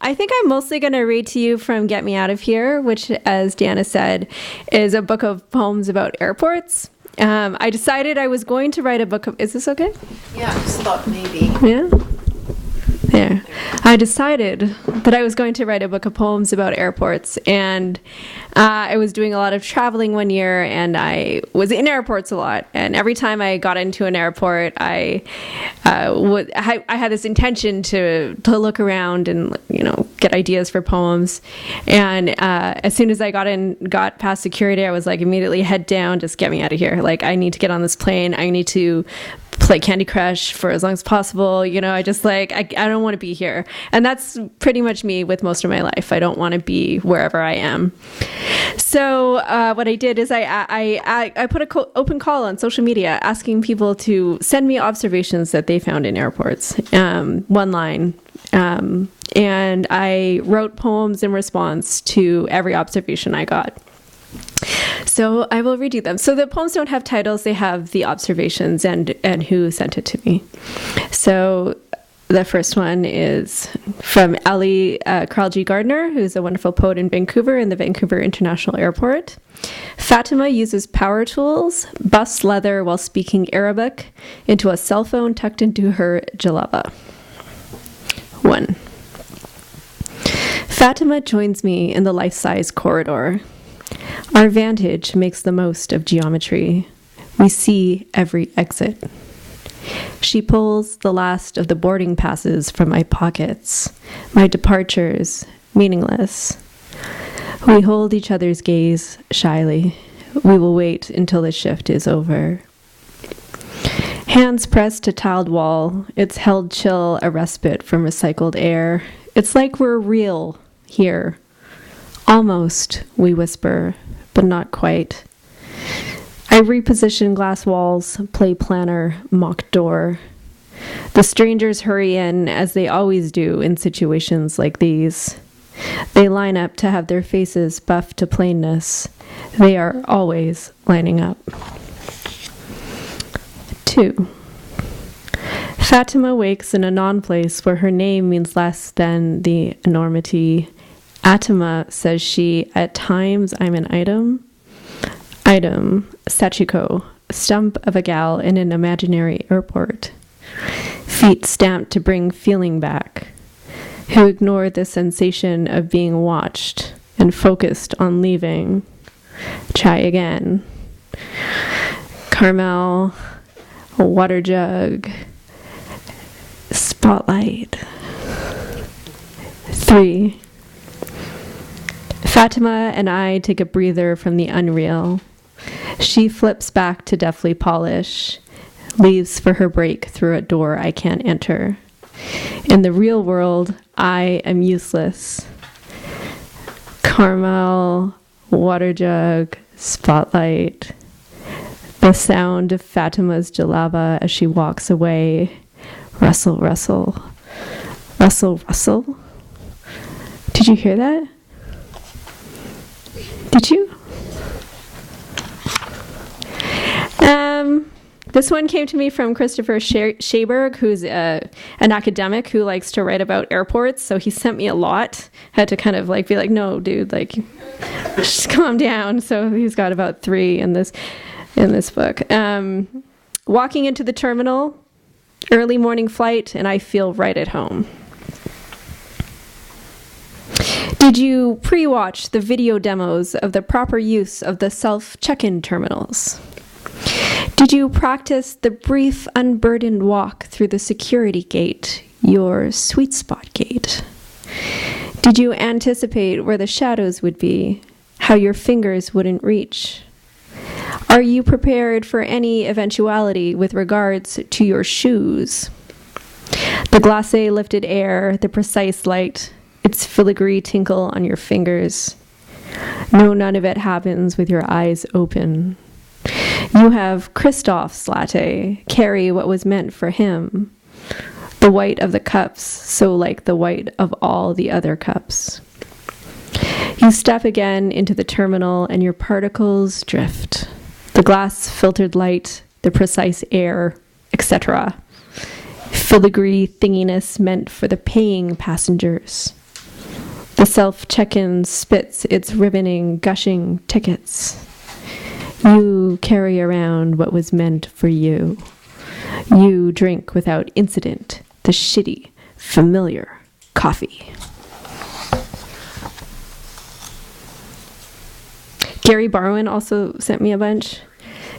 I think I'm mostly going to read to you from Get Me Out of Here, which, as Deanna said, is a book of poems about airports. I decided I was going to write a book of... Is this okay? Yeah, I just thought maybe. Yeah? There. I decided that I was going to write a book of poems about airports, and I was doing a lot of traveling one year, and I was in airports a lot, and every time I got into an airport, I had this intention to look around and, get ideas for poems, and as soon as I got past security, I was like, immediately head down, just get me out of here. Like, I need to get on this plane. I need to play Candy Crush for as long as possible. I just I don't want to be here. And that's pretty much me with most of my life. I don't want to be wherever I am. So what I did is I put an open call on social media asking people to send me observations that they found in airports, one line. And I wrote poems in response to every observation I got. So I will read you them. So the poems don't have titles, they have the observations and who sent it to me. So the first one is from Ellie Kralji Gardner, who's a wonderful poet in Vancouver, in the Vancouver International Airport. Fatima uses power tools, busts leather while speaking Arabic into a cell phone tucked into her jalaba. 1. Fatima joins me in the life-size corridor. Our vantage makes the most of geometry. We see every exit. She pulls the last of the boarding passes from my pockets, my departures, meaningless. We hold each other's gaze shyly. We will wait until the shift is over. Hands pressed to tiled wall, it's held chill, a respite from recycled air. It's like we're real here. Almost, we whisper, but not quite. I reposition glass walls, play planner, mock door. The strangers hurry in, as they always do in situations like these. They line up to have their faces buffed to plainness. They are always lining up. 2. Fatima wakes in a non-place where her name means less than the enormity. Atama, says she, at times I'm an item. Item, Sachiko, stump of a gal in an imaginary airport. Feet stamped to bring feeling back. Who ignore the sensation of being watched and focused on leaving. Try again. Carmel, a water jug, spotlight. 3. Fatima and I take a breather from the unreal. She flips back to deftly polish, leaves for her break through a door I can't enter. In the real world, I am useless. Carmel, water jug, spotlight. The sound of Fatima's jalaba as she walks away. Rustle, rustle. Rustle, rustle. Did you hear that? Did you? This one came to me from Christopher Schaberg, who's an academic who likes to write about airports. So he sent me a lot. Had to kind of be like, no, dude, just calm down. So he's got about 3 in this book. Walking into the terminal, early morning flight, and I feel right at home. Did you pre-watch the video demos of the proper use of the self-check-in terminals? Did you practice the brief, unburdened walk through the security gate, your sweet spot gate? Did you anticipate where the shadows would be, how your fingers wouldn't reach? Are you prepared for any eventuality with regards to your shoes? The glacé lifted air, the precise light, its filigree tinkle on your fingers. No, none of it happens with your eyes open. You have Christoph's latte, carry what was meant for him. The white of the cups, so like the white of all the other cups. You step again into the terminal and your particles drift. The glass filtered light, the precise air, etc. filigree thinginess meant for the paying passengers. The self-check-in spits its ribboning, gushing tickets. You carry around what was meant for you. You drink without incident the shitty, familiar coffee. Gary Barwin also sent me a bunch.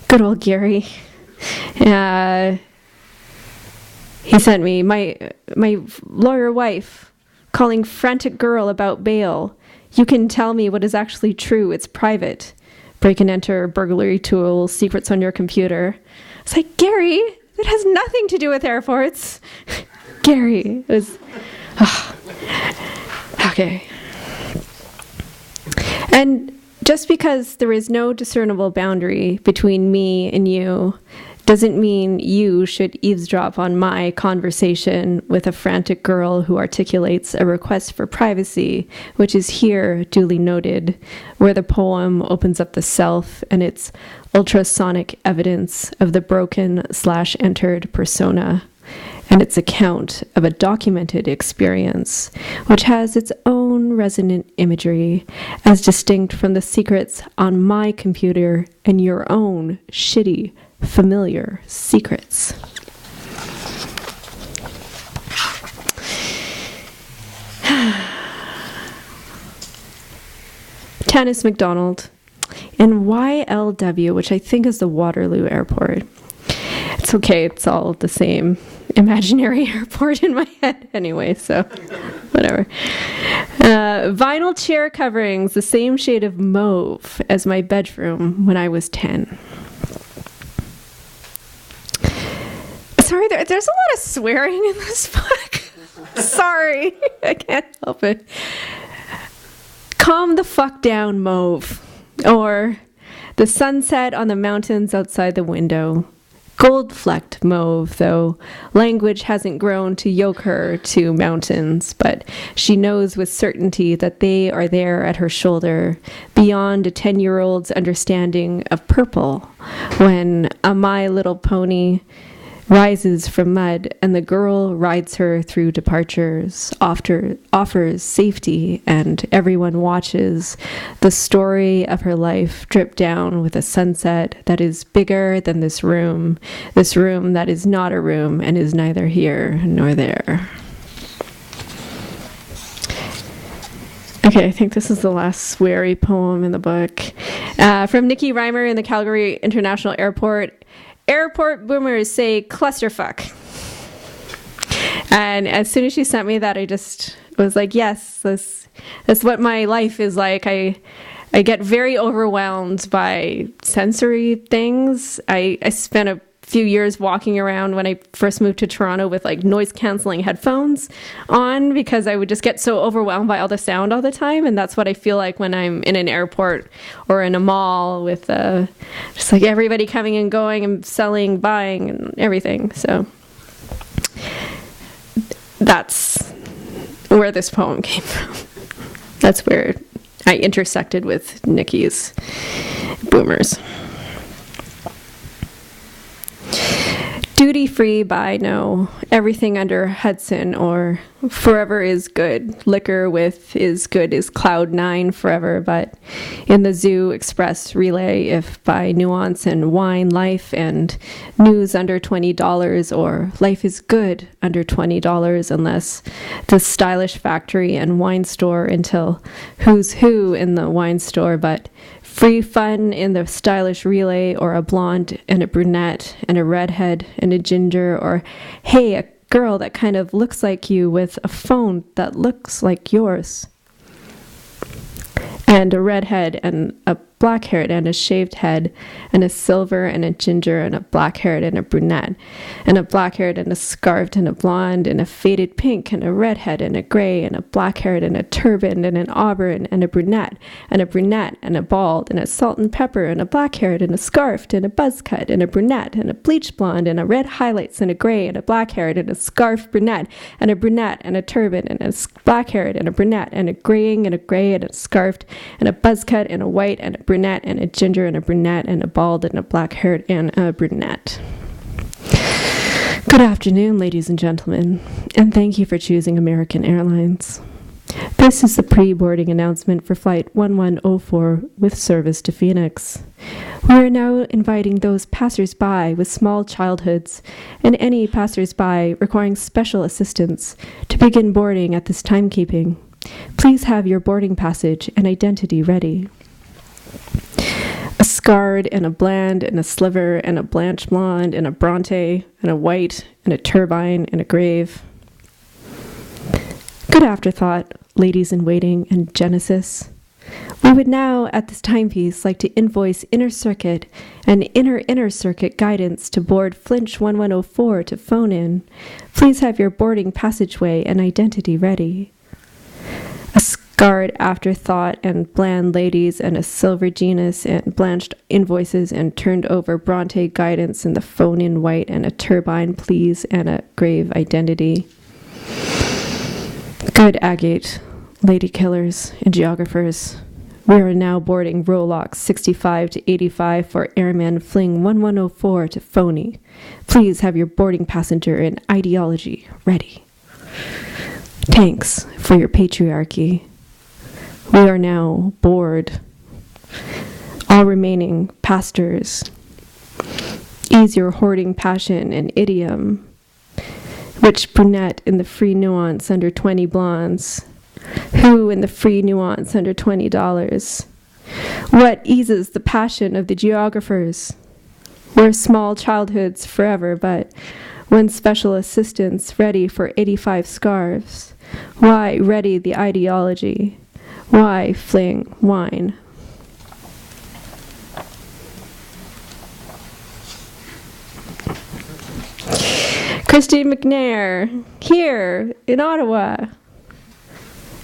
Good old Gary. He sent me my lawyer wife calling frantic girl about bail. You can tell me what is actually true. It's private. Break and enter, burglary tools, secrets on your computer. It's like, Gary, that has nothing to do with airports. Gary, it was... Okay. And just because there is no discernible boundary between me and you doesn't mean you should eavesdrop on my conversation with a frantic girl who articulates a request for privacy, which is here duly noted, where the poem opens up the self and its ultrasonic evidence of the broken/entered persona, and its account of a documented experience, which has its own resonant imagery, as distinct from the secrets on my computer and your own shitty, familiar secrets. Tanis MacDonald in YLW, which I think is the Waterloo Airport. It's okay, it's all the same imaginary airport in my head anyway, so whatever. Vinyl chair coverings, the same shade of mauve as my bedroom when I was 10. Sorry, there's a lot of swearing in this book. Sorry, I can't help it. Calm the fuck down, mauve. Or the sunset on the mountains outside the window. Gold-flecked mauve, though language hasn't grown to yoke her to mountains, but she knows with certainty that they are there at her shoulder, beyond a 10-year-old's understanding of purple, when a My Little Pony rises from mud and the girl rides her through departures, offers safety, and everyone watches the story of her life drip down with a sunset that is bigger than this room that is not a room and is neither here nor there. Okay, I think this is the last sweary poem in the book. From Nikki Reimer in the Calgary International Airport. Airport boomers say clusterfuck. And as soon as she sent me that, I just was like, yes, that's what my life is like. I get very overwhelmed by sensory things. I spent a few years walking around when I first moved to Toronto with like noise canceling headphones on because I would just get so overwhelmed by all the sound all the time, and that's what I feel like when I'm in an airport or in a mall with just like everybody coming and going and selling, buying, and everything. So that's where this poem came from. That's where I intersected with Nikki's boomers. Duty free by no, everything under Hudson or forever is good. Liquor with is good is cloud nine forever, but in the zoo express relay if by nuance and wine life and news under $20 or life is good under $20 unless the stylish factory and wine store until who's who in the wine store, but free fun in the stylish relay, or a blonde and a brunette and a redhead and a ginger, or hey, a girl that kind of looks like you with a phone that looks like yours. And a redhead and a black-haired and a shaved head and a silver and a ginger and a black-haired and a brunette and a black-haired and a scarfed and a blonde and a faded pink and a redhead and a gray and a black-haired and a turban and an auburn and a brunette and a bald and a salt and pepper and a black-haired and a scarfed and a buzz cut and a brunette and a bleach blonde and a red highlights and a gray and a black-haired and a scarfed brunette and a turban and a black-haired and a brunette and a graying and a gray and a scarfed and a buzz cut and a white and a brunette and a ginger and a brunette and a bald and a black-haired and a brunette. Good afternoon, ladies and gentlemen, and thank you for choosing American Airlines. This is the pre-boarding announcement for Flight 1104 with service to Phoenix. We are now inviting those passers-by with small childhoods and any passers-by requiring special assistance to begin boarding at this timekeeping. Please have your boarding passage and identity ready. A scarred and a bland and a sliver and a blanche blonde and a bronte and a white and a turbine and a grave. Good afterthought, ladies in waiting and Genesis. We would now, at this timepiece, like to invoice Inner Circuit and Inner Circuit guidance to board Flinch 1104 to phone in. Please have your boarding passageway and identity ready. A scarred afterthought and bland ladies and a silver genus and blanched invoices and turned over bronte guidance and the phone in white and a turbine please and a grave identity. Good agate, lady killers and geographers. We are now boarding Rolox 65 to 85 for Airman Fling 1104 to Phony. Please have your boarding passenger and ideology ready. Thanks for your patriarchy. We are now bored. All remaining pastors, ease your hoarding passion and idiom. Which brunette in the free nuance under 20 blondes? Who in the free nuance under $20? What eases the passion of the geographers? We're small childhoods forever, but when special assistance ready for 85 scarves? Why ready the ideology? Why fling wine? Christine McNair, here in Ottawa.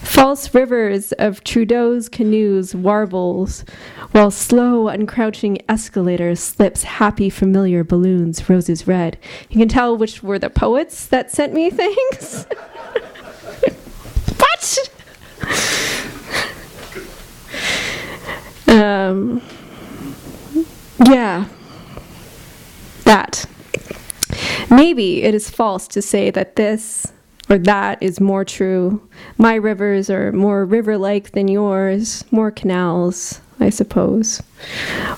False rivers of Trudeau's canoes warbles, while slow uncrouching escalator slips happy familiar balloons roses red. You can tell which were the poets that sent me things. What? Yeah. That. Maybe it is false to say that this or that is more true. My rivers are more river-like than yours, more canals, I suppose.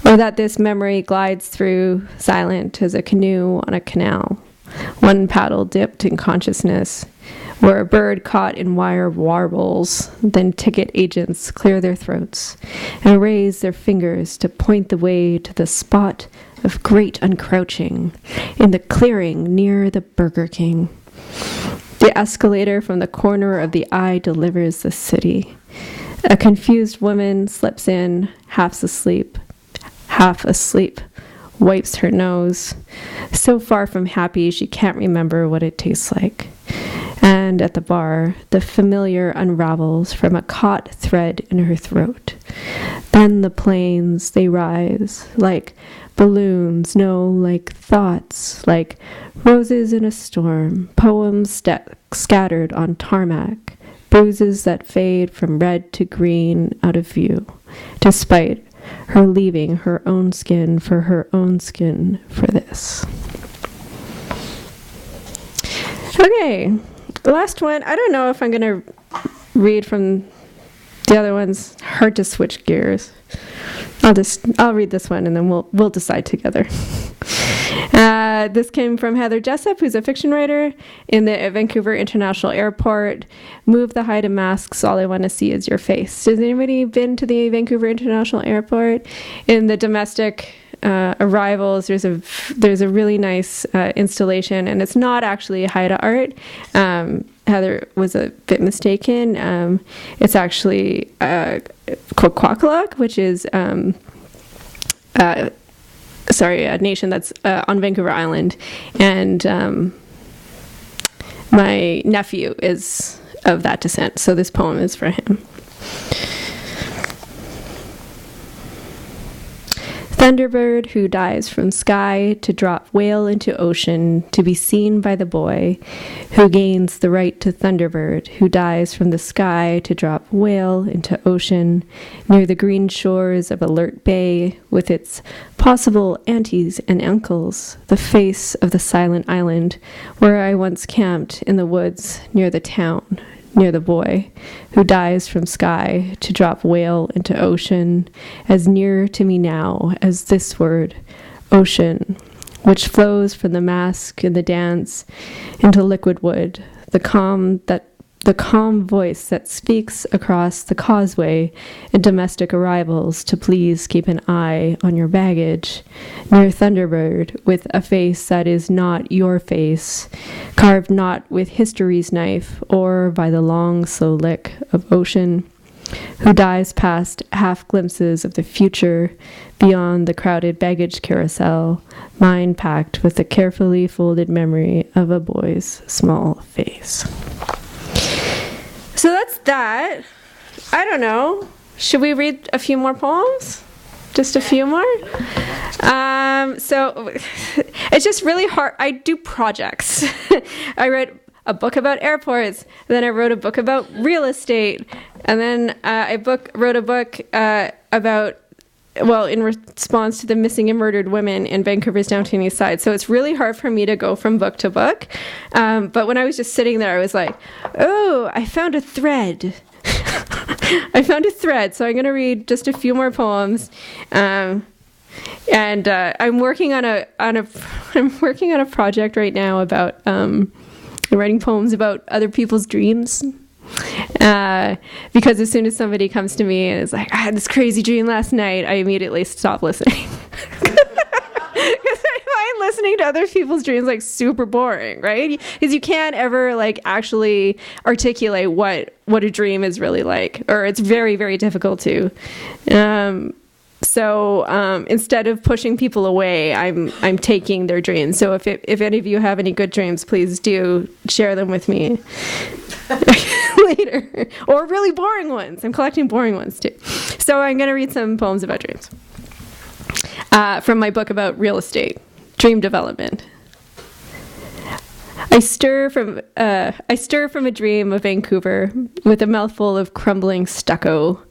Or that this memory glides through silent as a canoe on a canal, one paddle dipped in consciousness, where a bird caught in wire warbles, then ticket agents clear their throats and raise their fingers to point the way to the spot of great uncrouching in the clearing near the Burger King. The escalator from the corner of the eye delivers the city. A confused woman slips in, half asleep, wipes her nose, so far from happy she can't remember what it tastes like. And at the bar, the familiar unravels from a caught thread in her throat. Then the planes, they rise, like balloons, no, like thoughts, like roses in a storm, poems scattered on tarmac, bruises that fade from red to green out of view, despite her leaving her own skin for her own skin for this. Okay, the last one, I don't know if I'm going to read from the other ones. Hard to switch gears. I'll read this one and then we'll decide together. This came from Heather Jessup, who's a fiction writer in the Vancouver International Airport. Move the hide of masks. All I want to see is your face. Has anybody been to the Vancouver International Airport? In the domestic arrivals, there's a really nice installation, and it's not actually Haida art. Heather was a bit mistaken. It's actually Kwakwaka'wakw, which is a nation that's on Vancouver Island, and my nephew is of that descent, so this poem is for him. Thunderbird who dies from sky to drop whale into ocean to be seen by the boy who gains the right to Thunderbird who dies from the sky to drop whale into ocean near the green shores of Alert Bay with its possible aunties and uncles, the face of the silent island where I once camped in the woods near the town, near the boy who dies from sky to drop whale into ocean, as near to me now as this word, ocean, which flows from the mask in the dance into liquid wood, the calm voice that speaks across the causeway in domestic arrivals to please keep an eye on your baggage, near Thunderbird with a face that is not your face, carved not with history's knife or by the long slow lick of ocean, who dies past half glimpses of the future beyond the crowded baggage carousel, mind packed with the carefully folded memory of a boy's small face. So that's that. I don't know. Should we read a few more poems? Just a few more? So it's just really hard. I do projects. I read a book about airports. Then I wrote a book about real estate. And then I wrote a book about, in response to the missing and murdered women in Vancouver's downtown east side. So it's really hard for me to go from book to book. But when I was just sitting there, I was like, oh, I found a thread. So I'm going to read just a few more poems. I'm working on a project right now about writing poems about other people's dreams. Because as soon as somebody comes to me and is like, I had this crazy dream last night, I immediately stop listening. Because I find listening to other people's dreams like super boring, right? Because you can't ever like actually articulate what a dream is really like, or it's very, very difficult to. So instead of pushing people away, I'm taking their dreams. So if any of you have any good dreams, please do share them with me later. Or really boring ones. I'm collecting boring ones too. So I'm going to read some poems about dreams from my book about real estate, dream development. I stir from a dream of Vancouver with a mouthful of crumbling stucco.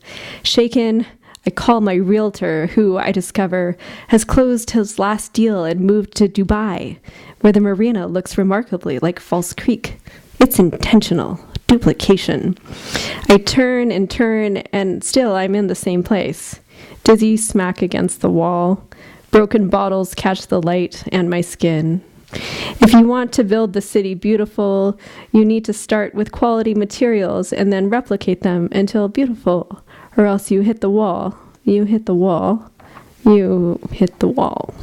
Shaken, I call my realtor, who I discover has closed his last deal and moved to Dubai, where the marina looks remarkably like False Creek. It's intentional. Duplication. I turn, and still I'm in the same place. Dizzy smack against the wall. Broken bottles catch the light and my skin. If you want to build the city beautiful, you need to start with quality materials and then replicate them until beautiful, or else you hit the wall. You hit the wall. You hit the wall.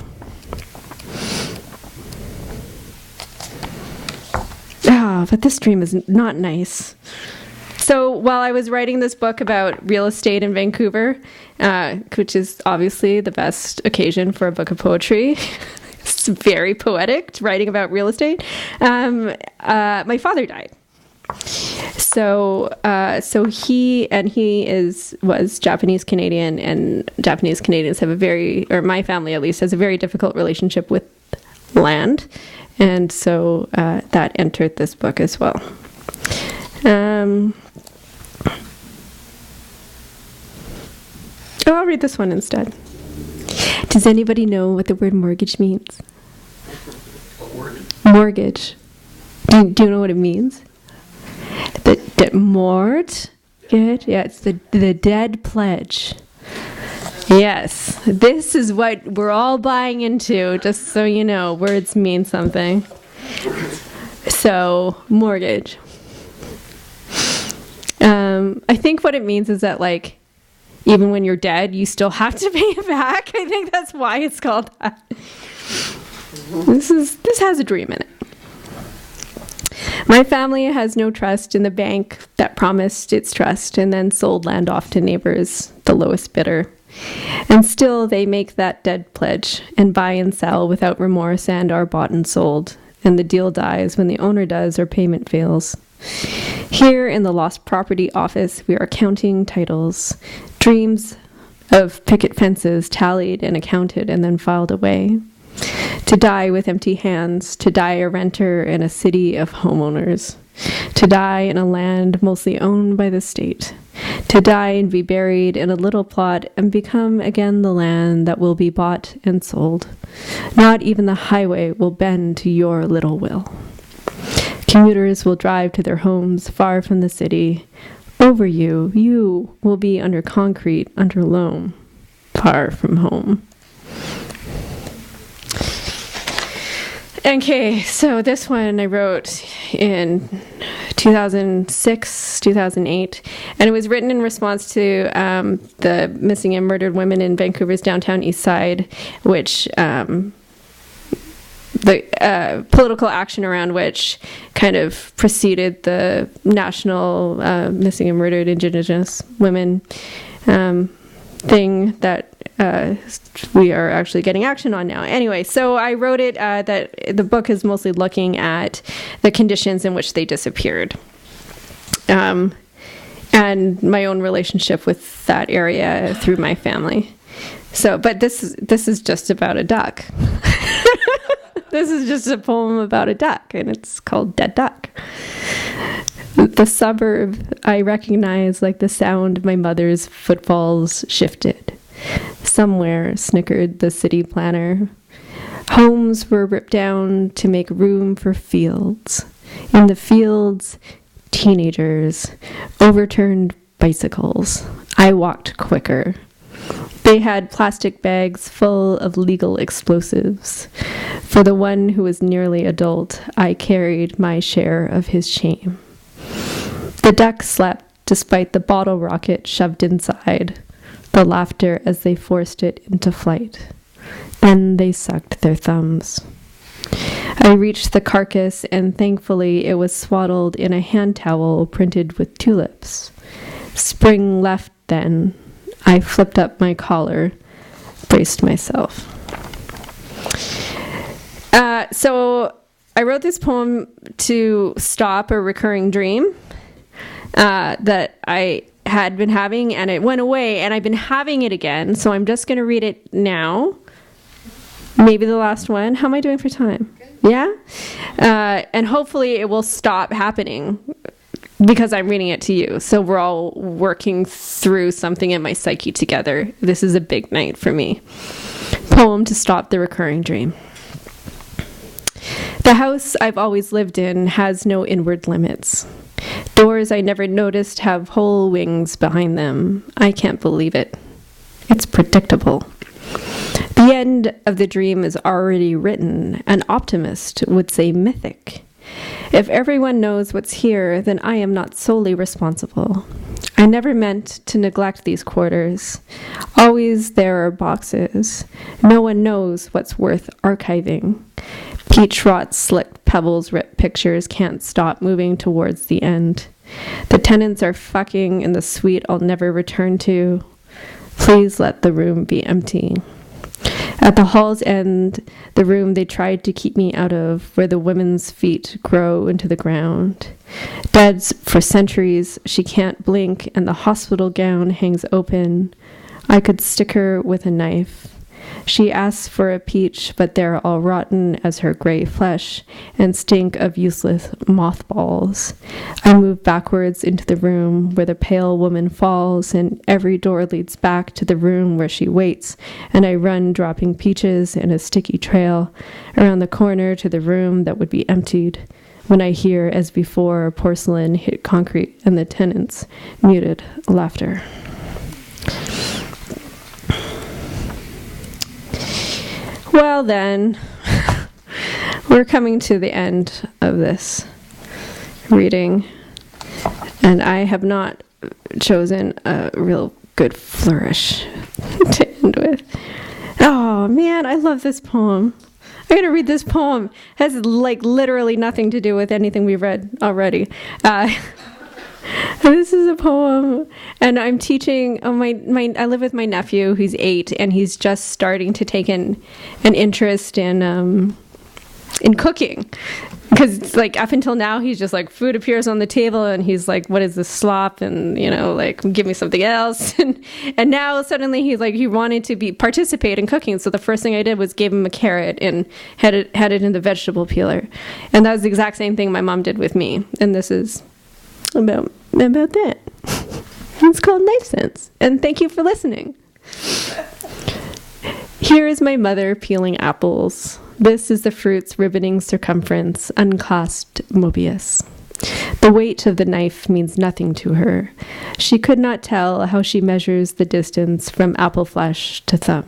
But this dream is not nice. So while I was writing this book about real estate in Vancouver, which is obviously the best occasion for a book of poetry, it's very poetic, writing about real estate, my father died. So he was Japanese Canadian, and Japanese Canadians have my family at least has a very difficult relationship with land. And so that entered this book as well. I'll read this one instead. Does anybody know what the word mortgage means? What word? Mortgage. Do you know what it means? The mort? Good. Yeah, it's the dead pledge. Yes, this is what we're all buying into, just so you know, words mean something. So, mortgage. I think what it means is that, like, even when you're dead, you still have to pay it back. I think that's why it's called that. This has a dream in it. My family has no trust in the bank that promised its trust and then sold land off to neighbors, the lowest bidder. And still they make that dead pledge and buy and sell without remorse and are bought and sold. And the deal dies when the owner does or payment fails. Here in the lost property office, we are counting titles. Dreams of picket fences tallied and accounted and then filed away. To die with empty hands, to die a renter in a city of homeowners, to die in a land mostly owned by the state, to die and be buried in a little plot and become again the land that will be bought and sold. Not even the highway will bend to your little will. Commuters will drive to their homes far from the city. Over you, you will be under concrete, under loam, far from home. Okay, so this one I wrote in 2006, 2008, and it was written in response to the missing and murdered women in Vancouver's downtown east side, which the political action around which kind of preceded the national missing and murdered Indigenous women thing that we are actually getting action on now. Anyway, so I wrote it that the book is mostly looking at the conditions in which they disappeared. And my own relationship with that area through my family. So, but this is just about a duck. This is just a poem about a duck, and it's called Dead Duck. The suburb I recognize like the sound of my mother's footfalls shifted. Somewhere snickered the city planner. Homes were ripped down to make room for fields. In the fields, teenagers, overturned bicycles. I walked quicker. They had plastic bags full of legal explosives. For the one who was nearly adult, I carried my share of his shame. The duck slept despite the bottle rocket shoved inside, the laughter as they forced it into flight. Then they sucked their thumbs. I reached the carcass, and thankfully it was swaddled in a hand towel printed with tulips. Spring left then. I flipped up my collar, braced myself. So I wrote this poem to stop a recurring dream that I had been having, and it went away, and I've been having it again, so I'm just going to read it now. Maybe the last one. How am I doing for time? Good. Yeah? And hopefully it will stop happening because I'm reading it to you. So we're all working through something in my psyche together. This is a big night for me. Poem to stop the recurring dream. The house I've always lived in has no inward limits. Doors I never noticed have whole wings behind them. I can't believe it. It's predictable. The end of the dream is already written. An optimist would say mythic. If everyone knows what's here, then I am not solely responsible. I never meant to neglect these quarters. Always there are boxes. No one knows what's worth archiving. Peach rot slicked pebbles ripped pictures can't stop moving towards the end. The tenants are fucking in the suite I'll never return to. Please let the room be empty. At the hall's end, the room they tried to keep me out of, where the women's feet grow into the ground. Dead for centuries, she can't blink, and the hospital gown hangs open. I could stick her with a knife. She asks for a peach, but they're all rotten as her gray flesh and stink of useless mothballs. I move backwards into the room where the pale woman falls, and every door leads back to the room where she waits, and I run dropping peaches in a sticky trail around the corner to the room that would be emptied when I hear, as before, porcelain hit concrete and the tenants' muted laughter. Well then, we're coming to the end of this reading, and I have not chosen a real good flourish to end with. Oh man, I love this poem. I'm going to read this poem. It has like literally nothing to do with anything we've read already. This is a poem, and I'm teaching. I live with my nephew, who's 8, and he's just starting to take an interest in cooking. because it's like up until now he's just like food appears on the table and he's like, what is this slop, and like give me something else. And now suddenly he's like, he wanted to participate in cooking, so the first thing I did was gave him a carrot and had it in the vegetable peeler. And that was the exact same thing my mom did with me, and this is about that. It's called Knife Sense, and thank you for listening. Here is my mother peeling apples. This is the fruit's ribboning circumference, unclasped Mobius. The weight of the knife means nothing to her. She could not tell how she measures the distance from apple flesh to thumb.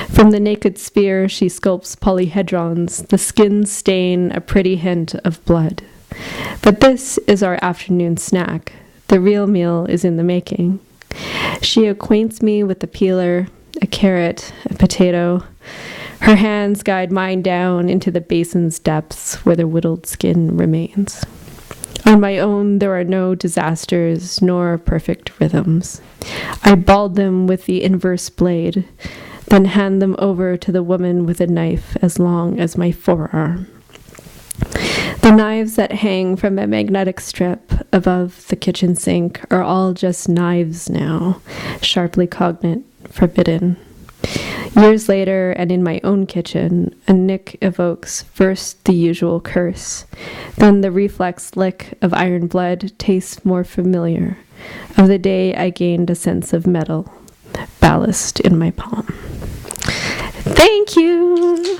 From the naked spear she sculpts polyhedrons, the skin stain a pretty hint of blood. But this is our afternoon snack. The real meal is in the making. She acquaints me with the peeler, a carrot, a potato. Her hands guide mine down into the basin's depths where the whittled skin remains. On my own, there are no disasters nor perfect rhythms. I bald them with the inverse blade, then hand them over to the woman with a knife as long as my forearm. The knives that hang from a magnetic strip above the kitchen sink are all just knives now, sharply cognate, forbidden. Years later, and in my own kitchen, a nick evokes first the usual curse, then the reflex lick of iron blood tastes more familiar, of the day I gained a sense of metal, ballast in my palm. Thank you!